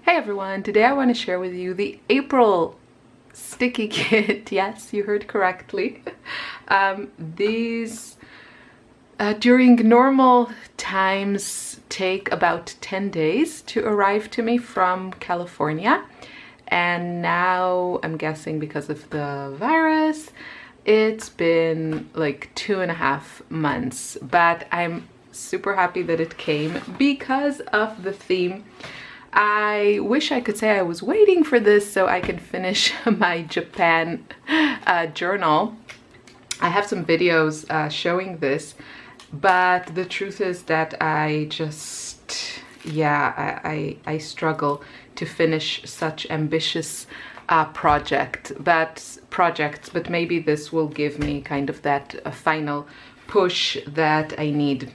Hey everyone, today I want to share with you the April sticky kit. Yes, you heard correctly. These during normal times take about 10 days to arrive to me from California, and now I'm guessing because of the virus it's been like 2.5 months, but I'm super happy that it came because of the theme. I wish I could say I was waiting for this so I can finish my Japan journal. I have some videos showing this, but the truth is that I just, I struggle to finish such ambitious projects, but maybe this will give me kind of that final push that I need.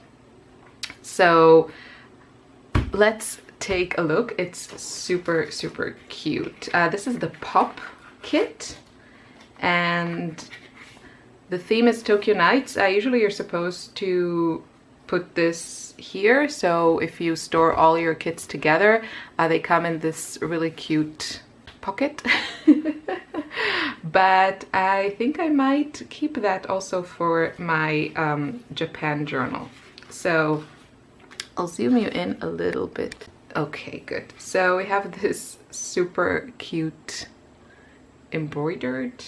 So let's take a look. It's super cute. This is the pop kit, and the theme is Tokyo Nights. Usually you're supposed to put this here, so if you store all your kits together, they come in this really cute pocket. But I think I might keep that also for my Japan journal. So I'll zoom you in a little bit. Okay, good. So we have this super cute embroidered,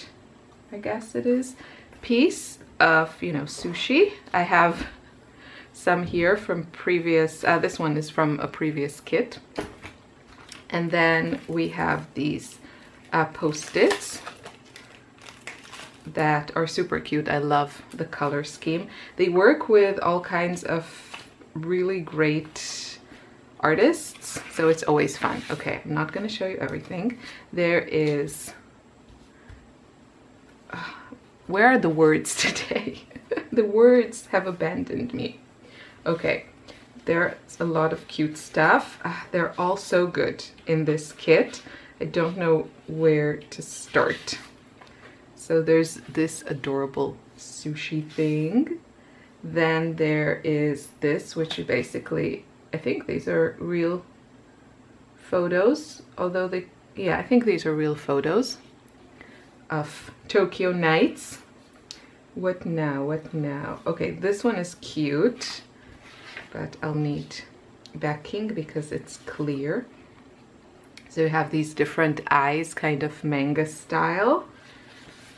I guess it is, piece of, you know, sushi. I have some here from previous, this one is from a previous kit. And then we have these post-its that are super cute. I love the color scheme. They work with all kinds of really great artists, so it's always fun. Okay, I'm not going to show you everything. There is where are the words today? The words have abandoned me. Okay, there's a lot of cute stuff. They're all so good in this kit. I don't know where to start. So there's this adorable sushi thing. Then there is this, which is basically, I think these are real photos, although they, yeah, I think these are real photos of Tokyo Nights. What now? What now? Okay, this one is cute, but I'll need backing because it's clear. So you have these different eyes, kind of manga style.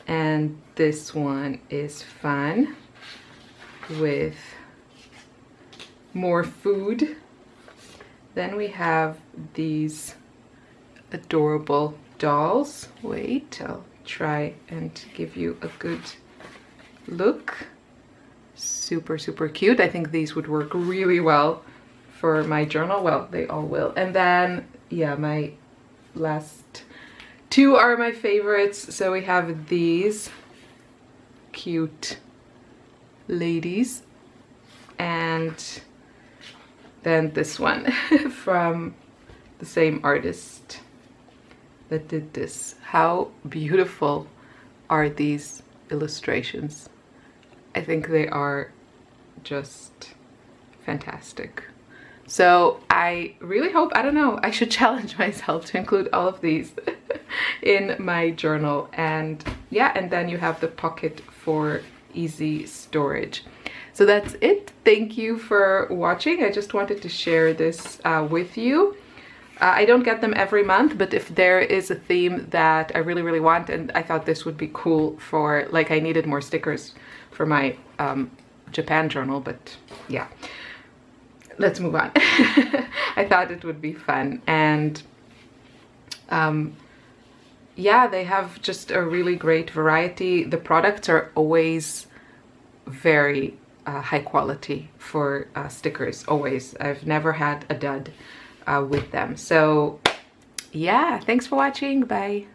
And this one is fun with more food. Then we have these adorable dolls. Wait, I'll try and give you a good look. Super cute. I think these would work really well for my journal. Well, they all will. And then, yeah, my last two are my favorites. So we have these cute ladies, and then this one from the same artist that did this. How beautiful are these illustrations? I think they are just fantastic. So I really hope, I don't know, I should challenge myself to include all of these in my journal. And yeah, and then you have the pocket for easy storage. So that's it. Thank you for watching. I just wanted to share this with you. I don't get them every month, but if there is a theme that I really want, and I thought this would be cool for, like, I needed more stickers for my Japan journal, but yeah, let's move on. I thought it would be fun. And yeah, they have just a really great variety. The products are always very high quality for stickers, always. I've never had a dud with them. So yeah, thanks for watching. Bye.